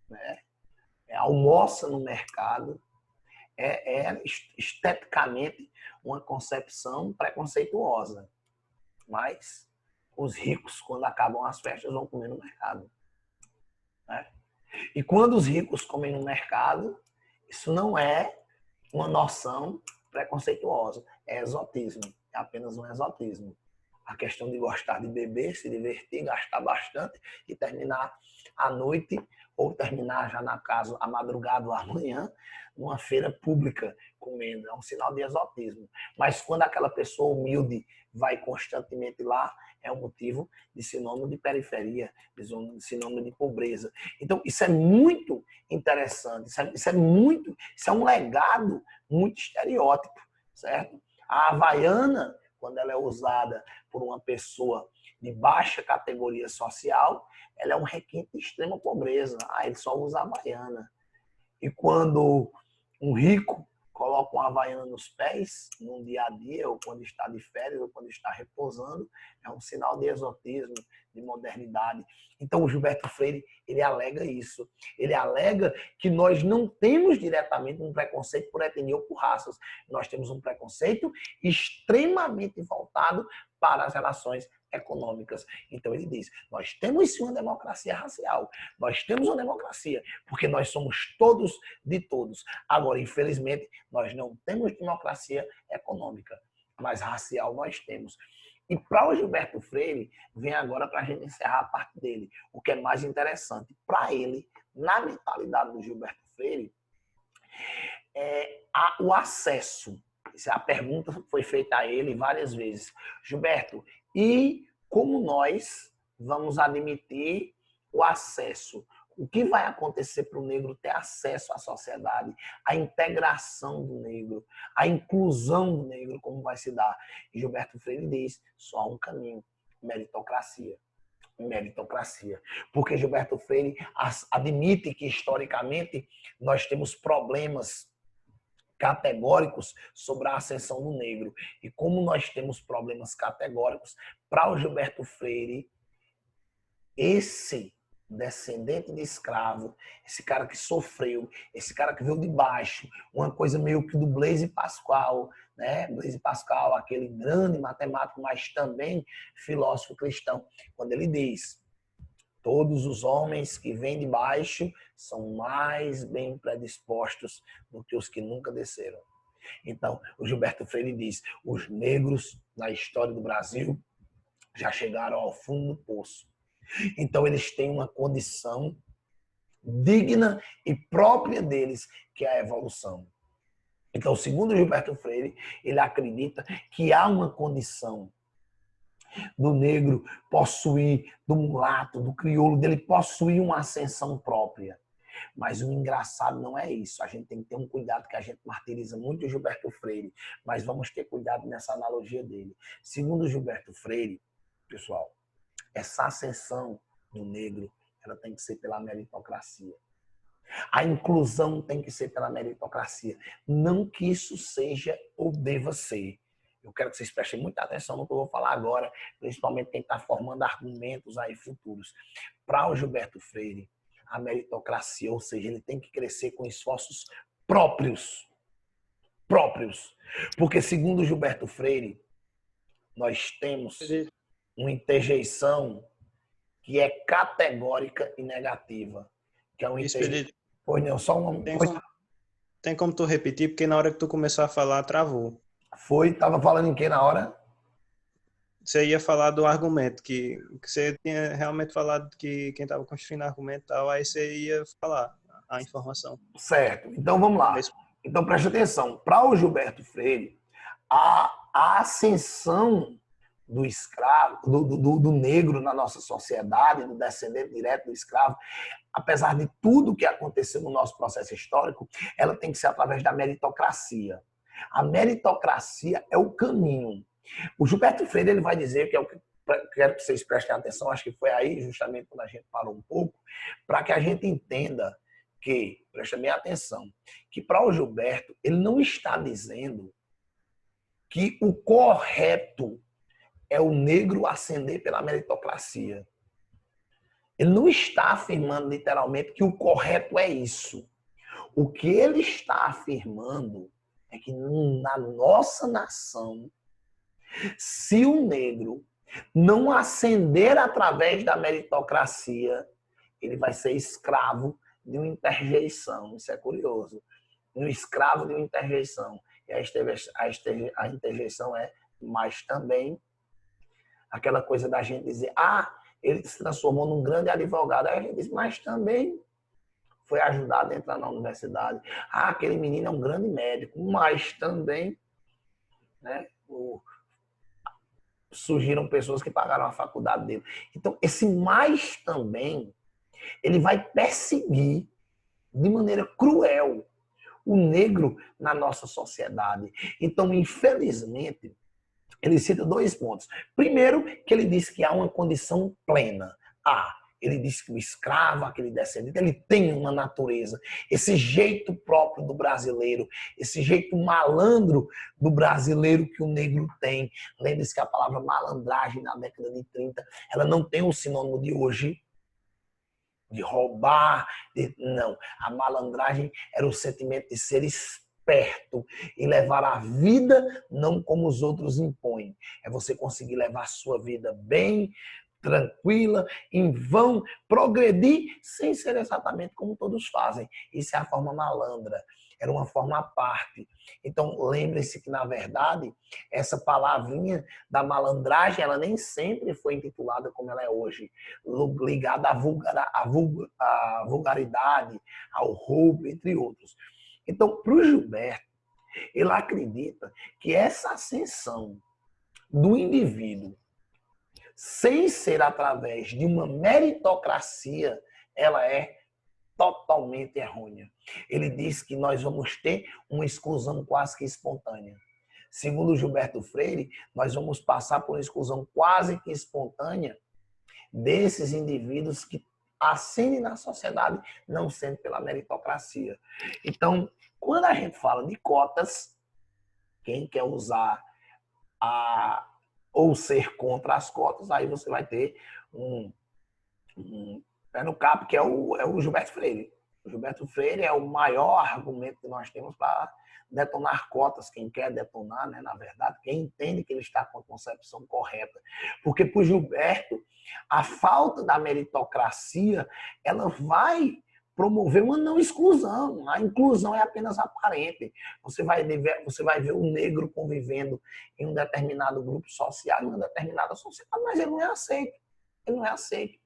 né? Almoça no mercado, é esteticamente uma concepção preconceituosa. Mas os ricos, quando acabam as festas, vão comer no mercado. Né? E quando os ricos comem no mercado, isso não é uma noção preconceituosa. É exotismo, é apenas um exotismo. A questão de gostar de beber, se divertir, gastar bastante e terminar à noite ou terminar já na casa, à madrugada ou amanhã, numa feira pública comendo. É um sinal de exotismo. Mas quando aquela pessoa humilde vai constantemente lá, é um motivo de sinônimo de periferia, de sinônimo de pobreza. Então, isso é muito interessante, isso é um legado muito estereótipo, certo? A havaiana, quando ela é usada por uma pessoa de baixa categoria social, ela é um requinte de extrema pobreza. Ele só usa a havaiana. E quando um rico coloca uma havaiana nos pés, num dia a dia, ou quando está de férias, ou quando está repousando, é um sinal de exotismo, de modernidade. Então, o Gilberto Freire, ele alega isso. Ele alega que nós não temos diretamente um preconceito por etnia ou por raças. Nós temos um preconceito extremamente voltado para as relações econômicas. Então, ele diz, nós temos sim uma democracia racial. Nós temos uma democracia, porque nós somos todos de todos. Agora, infelizmente, nós não temos democracia econômica, mas racial nós temos. E para o Gilberto Freire, vem agora para a gente encerrar a parte dele. O que é mais interessante, para ele, na mentalidade do Gilberto Freire, é o acesso. A pergunta foi feita a ele várias vezes. Gilberto, e como nós vamos admitir o acesso? O que vai acontecer para o negro ter acesso à sociedade, a integração do negro, a inclusão do negro, como vai se dar? E Gilberto Freire diz, só há um caminho, meritocracia. Meritocracia. Porque Gilberto Freire admite que, historicamente, nós temos problemas categóricos sobre a ascensão do negro. E como nós temos problemas categóricos, para o Gilberto Freire, esse descendente de escravo, esse cara que sofreu, esse cara que veio de baixo, uma coisa meio que do Blaise Pascal, né? Blaise Pascal, aquele grande matemático, mas também filósofo cristão, quando ele diz: todos os homens que vêm de baixo são mais bem predispostos do que os que nunca desceram. Então, o Gilberto Freire diz: os negros na história do Brasil já chegaram ao fundo do poço. Então, eles têm uma condição digna e própria deles, que é a evolução. Então, segundo Gilberto Freire, ele acredita que há uma condição do negro possuir, do mulato, do crioulo, dele possuir uma ascensão própria. Mas o engraçado não é isso. A gente tem que ter um cuidado, que a gente martiriza muito o Gilberto Freire, mas vamos ter cuidado nessa analogia dele. Segundo Gilberto Freire, pessoal, essa ascensão do negro, ela tem que ser pela meritocracia. A inclusão tem que ser pela meritocracia. Não que isso seja ou deva ser. Eu quero que vocês prestem muita atenção no que eu vou falar agora, principalmente quem está formando argumentos aí futuros. Para o Gilberto Freire, a meritocracia, ou seja, ele tem que crescer com esforços próprios. Próprios. Porque, segundo Gilberto Freire, nós temos uma interjeição que é categórica e negativa. Que é uma interjeição. Pois não, só uma. Tem como tu repetir? Porque na hora que tu começou a falar, travou. Tava falando em que na hora? Você ia falar do argumento, que você tinha realmente falado que quem estava construindo argumento e tal, aí você ia falar a informação. Certo. Então vamos lá. Então preste atenção. Para o Gilberto Freire, a ascensão do escravo, do negro na nossa sociedade, do descendente direto do escravo, apesar de tudo que aconteceu no nosso processo histórico, ela tem que ser através da meritocracia. A meritocracia é o caminho. O Gilberto Freire, ele vai dizer, que é o que quero que vocês prestem atenção, acho que foi aí justamente quando a gente parou um pouco, para que a gente entenda que, prestem bem atenção, que para o Gilberto, ele não está dizendo que o correto é o negro ascender pela meritocracia. Ele não está afirmando literalmente que o correto é isso. O que ele está afirmando é que na nossa nação, se o negro não ascender através da meritocracia, ele vai ser escravo de uma interjeição. Isso é curioso. Um escravo de uma interjeição. E a interjeição é mas também. Aquela coisa da gente dizer, ele se transformou num grande advogado. Aí a gente diz, mas também foi ajudado a entrar na universidade. Aquele menino é um grande médico, mas também, né, surgiram pessoas que pagaram a faculdade dele. Então, esse mais também, ele vai perseguir de maneira cruel o negro na nossa sociedade. Então, infelizmente, ele cita 2 pontos. Primeiro, que ele diz que há uma condição plena. Ele diz que o escravo, aquele descendente, ele tem uma natureza. Esse jeito próprio do brasileiro, esse jeito malandro do brasileiro que o negro tem. Lembre-se que a palavra malandragem na década de 30, ela não tem o sinônimo de hoje, de roubar. Não. A malandragem era o sentimento de ser esperto e levar a vida não como os outros impõem. É você conseguir levar a sua vida bem, tranquila, em vão, progredir sem ser exatamente como todos fazem. Isso é a forma malandra. Era uma forma à parte. Então, lembre-se que, na verdade, essa palavrinha da malandragem, ela nem sempre foi intitulada como ela é hoje, ligada à vulgaridade, ao roubo, entre outros. Então, para o Gilberto, ele acredita que essa ascensão do indivíduo, sem ser através de uma meritocracia, ela é totalmente errônea. Ele diz que nós vamos ter uma exclusão quase que espontânea. Segundo Gilberto Freire, nós vamos passar por uma exclusão quase que espontânea desses indivíduos que ascendem na sociedade não sendo pela meritocracia. Então, quando a gente fala de cotas, quem quer usar ou ser contra as cotas, aí você vai ter um pé no capo, que é o Gilberto Freire. O Gilberto Freire é o maior argumento que nós temos para detonar cotas. Quem quer detonar, né, na verdade, quem entende que ele está com a concepção correta. Porque para o Gilberto, a falta da meritocracia, ela vai promover uma não exclusão. A inclusão é apenas aparente. Você vai ver o negro convivendo em um determinado grupo social, em uma determinada sociedade, mas ele não é aceito. Ele não é aceito.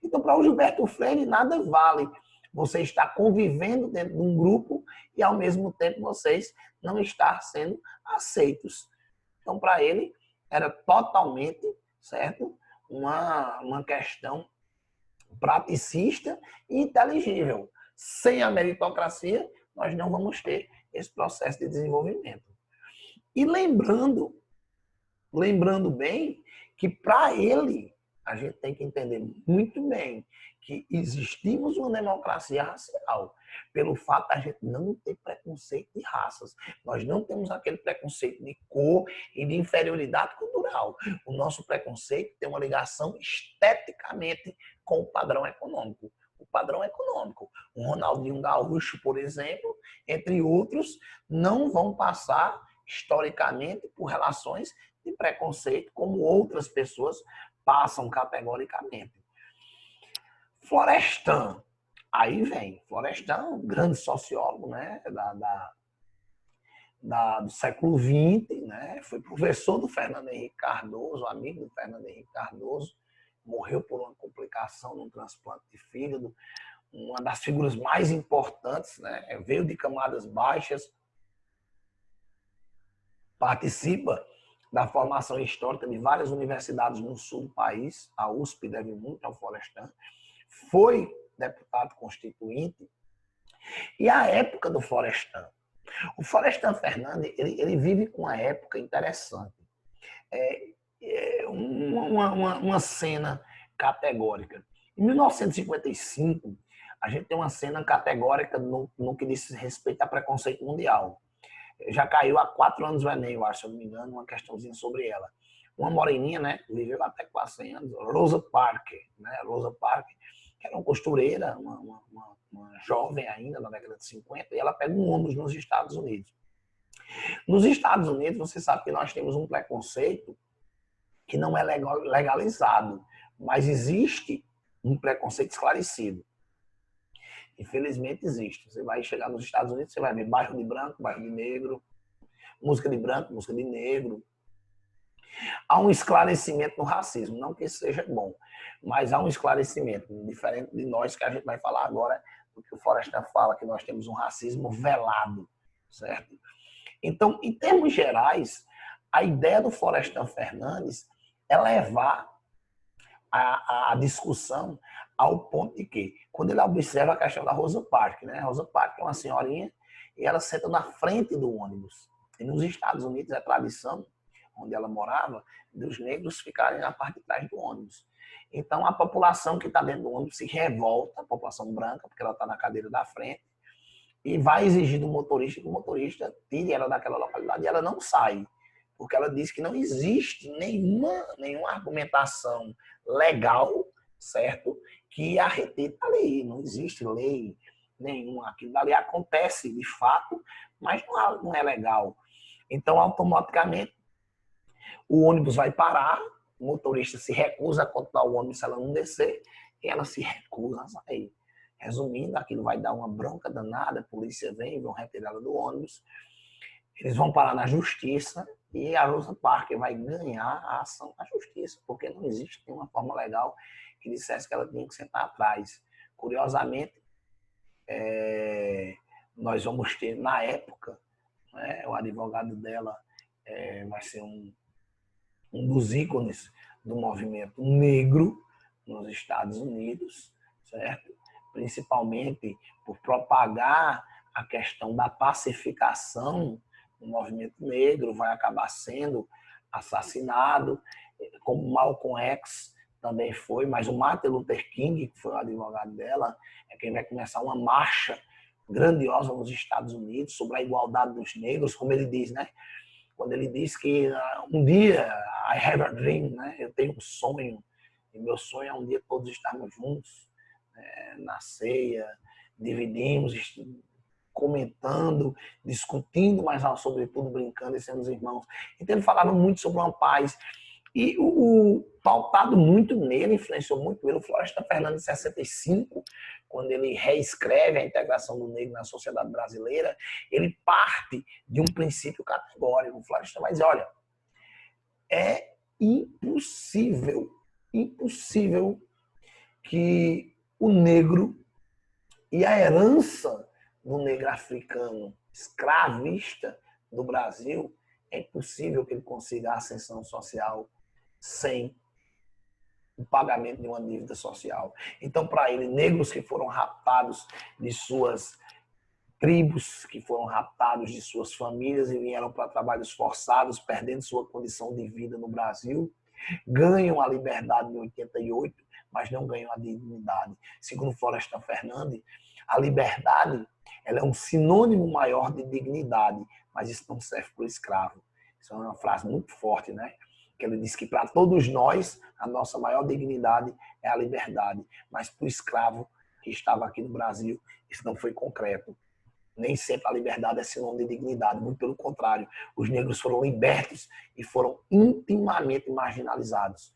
Então, para o Gilberto Freire, nada vale você estar convivendo dentro de um grupo e, ao mesmo tempo, vocês não estar sendo aceitos. Então, para ele, era totalmente, certo, uma questão praticista e inteligível. Sem a meritocracia, nós não vamos ter esse processo de desenvolvimento. E lembrando bem que, para ele, a gente tem que entender muito bem que existimos uma democracia racial pelo fato de a gente não ter preconceito de raças. Nós não temos aquele preconceito de cor e de inferioridade cultural. O nosso preconceito tem uma ligação esteticamente com o padrão econômico. O padrão econômico. O Ronaldinho Gaúcho, por exemplo, entre outros, não vão passar historicamente por relações de preconceito como outras pessoas passam categoricamente. Florestan, aí vem. Florestan, um grande sociólogo, né, do século XX, né, foi professor do Fernando Henrique Cardoso, amigo do Fernando Henrique Cardoso, morreu por uma complicação num transplante de fígado, uma das figuras mais importantes, né, veio de camadas baixas, participa da formação histórica de várias universidades no sul do país. A USP deve muito ao Florestan. Foi deputado constituinte. E a época do Florestan. O Florestan Fernandes, ele vive com uma época interessante. Uma cena categórica. Em 1955, a gente tem uma cena categórica no que diz respeito a preconceito mundial. Já caiu há 4 anos o Enem, eu acho, se eu não me engano, uma questãozinha sobre ela. Uma moreninha, né, viveu até quase 100 anos, Rosa Parks, né, Rosa Parks, que era uma costureira, uma jovem ainda, na década de 50, e ela pega um ônibus nos Estados Unidos. Nos Estados Unidos, você sabe que nós temos um preconceito que não é legalizado, mas existe um preconceito esclarecido. Infelizmente existe. Você vai chegar nos Estados Unidos, você vai ver bairro de branco, bairro de negro, música de branco, música de negro. Há um esclarecimento no racismo, não que isso seja bom, mas há um esclarecimento, diferente de nós, que a gente vai falar agora, do que o Florestan fala, que nós temos um racismo velado, certo? Então, em termos gerais, a ideia do Florestan Fernandes é levar a discussão ao ponto de que, quando ele observa a questão da Rosa Parks, né? A Rosa Parks é uma senhorinha e ela senta na frente do ônibus. E nos Estados Unidos é tradição, onde ela morava, dos negros ficarem na parte de trás do ônibus. Então, a população que está dentro do ônibus se revolta, a população branca, porque ela está na cadeira da frente, e vai exigir do motorista que o motorista tire ela daquela localidade e ela não sai. Porque ela diz que não existe nenhuma argumentação legal, certo? Que a reter a lei. Não existe lei nenhuma. Aquilo dali acontece de fato, mas não é legal. Então, automaticamente, o ônibus vai parar, o motorista se recusa a continuar o ônibus se ela não descer, e ela se recusa a sair. Resumindo, aquilo vai dar uma bronca danada, a polícia vem, vão retirar ela do ônibus, eles vão parar na justiça e a Rosa Parks vai ganhar a ação na justiça, porque não existe nenhuma forma legal que dissesse que ela tinha que sentar atrás. Curiosamente, nós vamos ter, na época, né, o advogado dela vai ser um dos ícones do movimento negro nos Estados Unidos, certo? Principalmente por propagar a questão da pacificação do movimento negro, vai acabar sendo assassinado, como Malcolm X também foi, mas o Martin Luther King, que foi o advogado dela, é quem vai começar uma marcha grandiosa nos Estados Unidos sobre a igualdade dos negros, como ele diz, né? Quando ele diz que um dia, I have a dream, né? Eu tenho um sonho, e meu sonho é um dia todos estarmos juntos, né? Na ceia, dividimos, comentando, discutindo, mas sobretudo brincando e sendo irmãos. Então ele falava muito sobre uma paz. E o pautado muito nele, influenciou muito ele, o Florestan Fernandes, em 65, quando ele reescreve a integração do negro na sociedade brasileira, ele parte de um princípio categórico. O Florestan vai dizer, olha, é impossível que o negro e a herança do negro africano escravista do Brasil, é impossível que ele consiga a ascensão social sem o pagamento de uma dívida social. Então, para ele, negros que foram raptados de suas tribos, que foram raptados de suas famílias e vieram para trabalhos forçados, perdendo sua condição de vida no Brasil, ganham a liberdade em 88, mas não ganham a dignidade. Segundo Florestan Fernandes, a liberdade ela é um sinônimo maior de dignidade, mas isso não serve para o escravo. Isso é uma frase muito forte, né? Que ele diz que para todos nós, a nossa maior dignidade é a liberdade, mas para o escravo que estava aqui no Brasil, isso não foi concreto. Nem sempre a liberdade é sinônimo de dignidade, muito pelo contrário. Os negros foram libertos e foram intimamente marginalizados.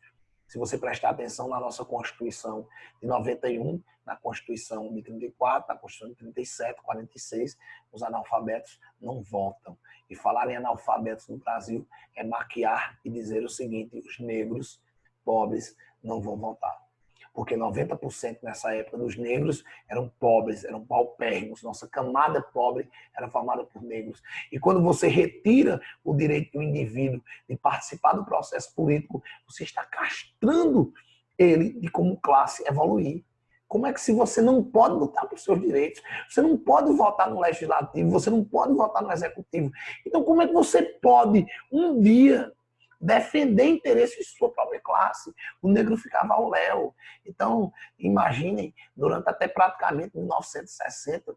Se você prestar atenção na nossa Constituição de 91, na Constituição de 34, na Constituição de 37, 46, os analfabetos não votam. E falar em analfabetos no Brasil é maquiar e dizer o seguinte, os negros pobres não vão votar. Porque 90% nessa época dos negros eram pobres, eram paupérrimos. Nossa camada pobre era formada por negros. E quando você retira o direito do indivíduo de participar do processo político, você está castrando ele de como classe evoluir. Como é que se você não pode lutar por seus direitos, você não pode votar no legislativo, você não pode votar no executivo. Então como é que você pode um dia defender interesses de sua própria classe? O negro ficava ao léu. Então, imaginem, durante até praticamente 1960,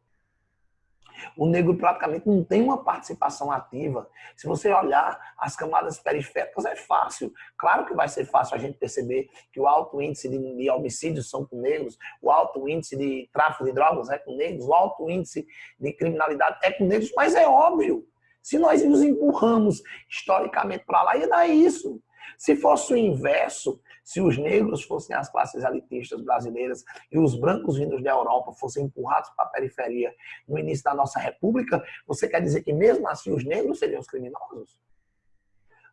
o negro praticamente não tem uma participação ativa. Se você olhar as camadas periféricas, é fácil. Claro que vai ser fácil a gente perceber que o alto índice de homicídios são com negros, o alto índice de tráfico de drogas é com negros, o alto índice de criminalidade é com negros, mas é óbvio. Se nós nos empurramos historicamente para lá, ia dar isso. Se fosse o inverso, se os negros fossem as classes elitistas brasileiras e os brancos vindos da Europa fossem empurrados para a periferia no início da nossa república, você quer dizer que mesmo assim os negros seriam os criminosos?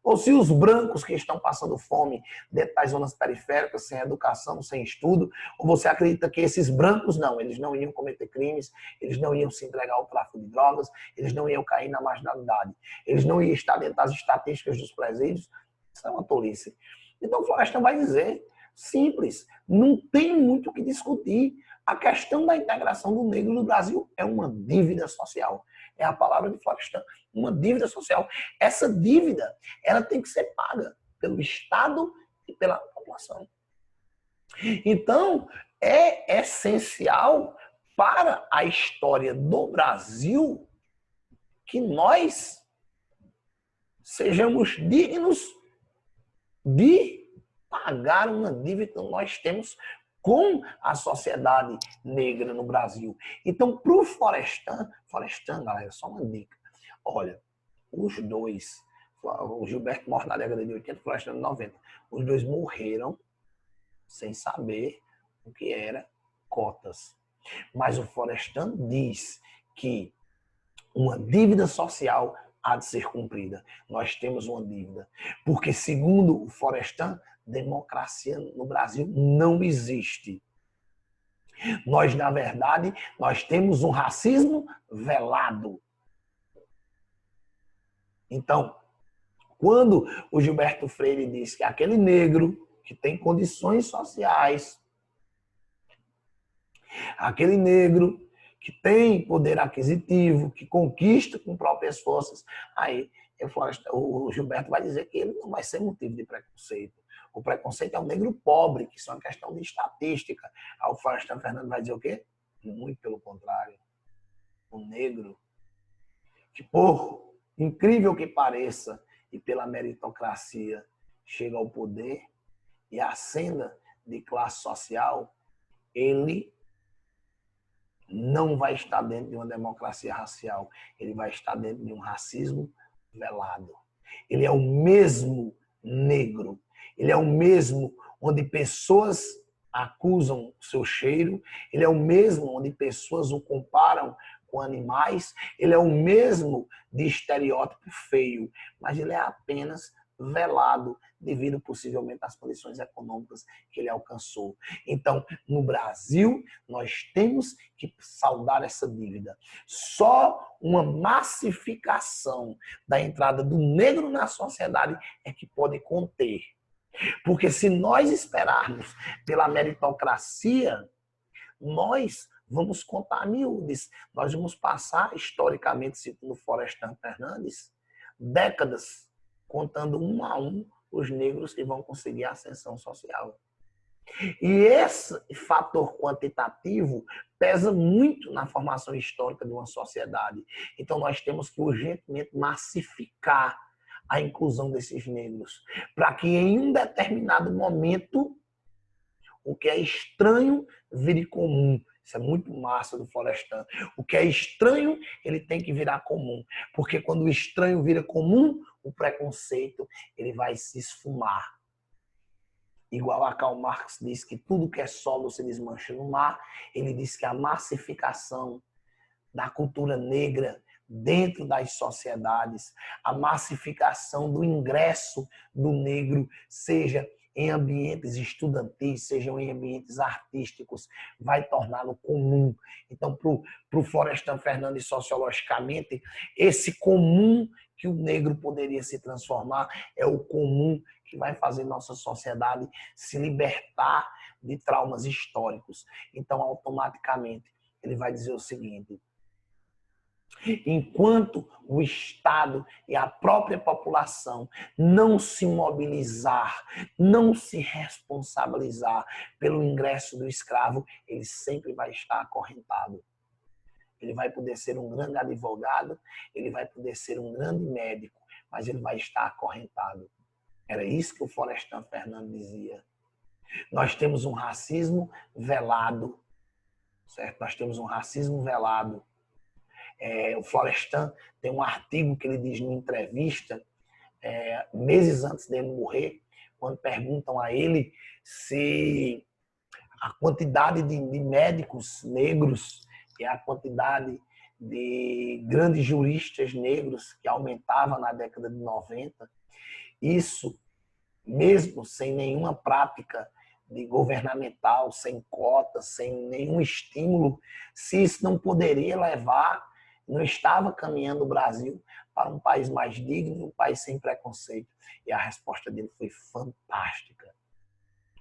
Ou se os brancos que estão passando fome dentro das zonas periféricas, sem educação, sem estudo, ou você acredita que esses brancos não, eles não iam cometer crimes, eles não iam se entregar ao tráfico de drogas, eles não iam cair na marginalidade, eles não iam estar dentro das estatísticas dos presídios? Isso é uma tolice. Então o Florestan vai dizer, simples, não tem muito o que discutir. A questão da integração do negro no Brasil é uma dívida social. É a palavra de Florestan, uma dívida social. Essa dívida, ela tem que ser paga pelo Estado e pela população. Então, é essencial para a história do Brasil que nós sejamos dignos de pagar uma dívida que nós temos com a sociedade negra no Brasil. Então, para o Florestan, galera, só uma dica. Olha, os dois, o Gilberto morre na década de 80, o Florestan de 90, os dois morreram sem saber o que era cotas. Mas o Florestan diz que uma dívida social há de ser cumprida. Nós temos uma dívida. Porque, segundo o Florestan, democracia no Brasil não existe. Nós, na verdade, nós temos um racismo velado. Então, quando o Gilberto Freire diz que aquele negro que tem condições sociais, aquele negro que tem poder aquisitivo, que conquista com próprias forças, aí o Gilberto vai dizer que ele não vai ser motivo de preconceito. O preconceito é o negro pobre, que isso é uma questão de estatística. Aí o Florestan Fernandes vai dizer o quê? Muito pelo contrário. O negro, que por incrível que pareça, e pela meritocracia, chega ao poder e ascenda de classe social, ele não vai estar dentro de uma democracia racial. Ele vai estar dentro de um racismo velado. Ele é o mesmo negro. Ele é o mesmo onde pessoas acusam o seu cheiro. Ele é o mesmo onde pessoas o comparam com animais. Ele é o mesmo de estereótipo feio. Mas ele é apenas velado devido possivelmente às condições econômicas que ele alcançou. Então, no Brasil, nós temos que saldar essa dívida. Só uma massificação da entrada do negro na sociedade é que pode conter. Porque se nós esperarmos pela meritocracia, nós vamos contar miúdes. Nós vamos passar, historicamente, segundo Florestan Fernandes, décadas contando um a um os negros que vão conseguir a ascensão social. E esse fator quantitativo pesa muito na formação histórica de uma sociedade. Então nós temos que urgentemente massificar a inclusão desses negros, para que em um determinado momento o que é estranho vire comum. Isso é muito massa do Florestan. O que é estranho, ele tem que virar comum. Porque quando o estranho vira comum, o preconceito ele vai se esfumar. Igual a Karl Marx diz que tudo que é solo se desmancha no mar, ele diz que a massificação da cultura negra dentro das sociedades, a massificação do ingresso do negro, seja em ambientes estudantis, sejam em ambientes artísticos, vai torná-lo comum. Então, para o Florestan Fernandes, sociologicamente, esse comum que o negro poderia se transformar é o comum que vai fazer nossa sociedade se libertar de traumas históricos. Então, automaticamente, ele vai dizer o seguinte: enquanto o Estado e a própria população não se mobilizar, não se responsabilizar pelo ingresso do escravo, ele sempre vai estar acorrentado. Ele vai poder ser um grande advogado, ele vai poder ser um grande médico, mas ele vai estar acorrentado. Era isso que o Florestan Fernandes dizia. Nós temos um racismo velado, certo? Nós temos um racismo velado. O Florestan tem um artigo que ele diz numa entrevista, meses antes dele morrer, quando perguntam a ele se a quantidade de médicos negros e a quantidade de grandes juristas negros que aumentava na década de 90, isso, mesmo sem nenhuma prática de governamental, sem cotas, sem nenhum estímulo, se isso não poderia levar, não estava caminhando o Brasil para um país mais digno, um país sem preconceito. E a resposta dele foi fantástica.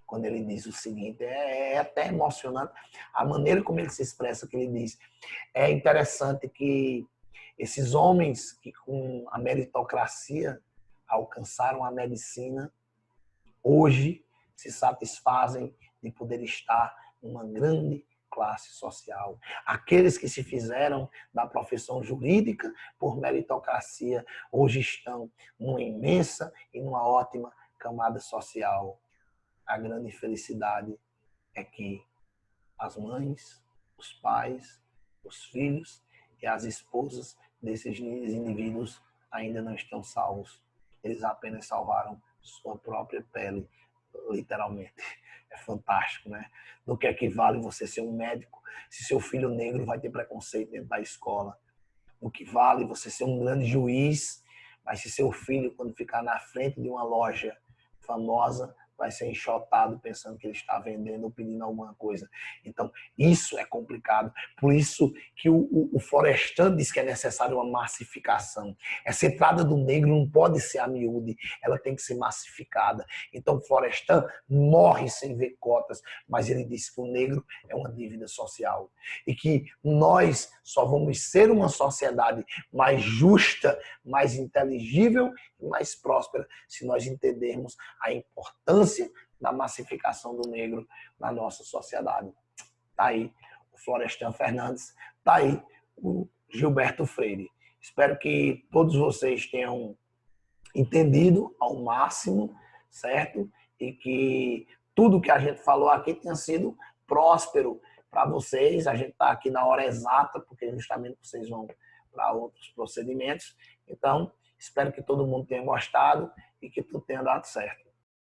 Quando ele diz o seguinte, é até emocionante a maneira como ele se expressa, que ele diz. É interessante que esses homens que com a meritocracia alcançaram a medicina, hoje se satisfazem de poder estar numa grande classe social. Aqueles que se fizeram da profissão jurídica por meritocracia, hoje estão numa imensa e numa ótima camada social. A grande felicidade é que as mães, os pais, os filhos e as esposas desses indivíduos ainda não estão salvos. Eles apenas salvaram sua própria pele, literalmente. É fantástico, né? Do que equivale você ser um médico se seu filho negro vai ter preconceito dentro da escola. O que vale você ser um grande juiz, mas se seu filho, quando ficar na frente de uma loja famosa, vai ser enxotado pensando que ele está vendendo ou pedindo alguma coisa. Então, isso é complicado. Por isso que o Florestan diz que é necessário uma massificação. Essa entrada do negro não pode ser a miúde, ela tem que ser massificada. Então, Florestan morre sem ver cotas, mas ele diz que o negro é uma dívida social. E que nós só vamos ser uma sociedade mais justa, mais inteligível e mais próspera se nós entendermos a importância da massificação do negro na nossa sociedade. Está aí o Florestan Fernandes, está aí o Gilberto Freire. Espero que todos vocês tenham entendido ao máximo, certo? E que tudo que a gente falou aqui tenha sido próspero para vocês. A gente está aqui na hora exata, porque justamente vocês vão para outros procedimentos. Então, espero que todo mundo tenha gostado e que tudo tenha dado certo.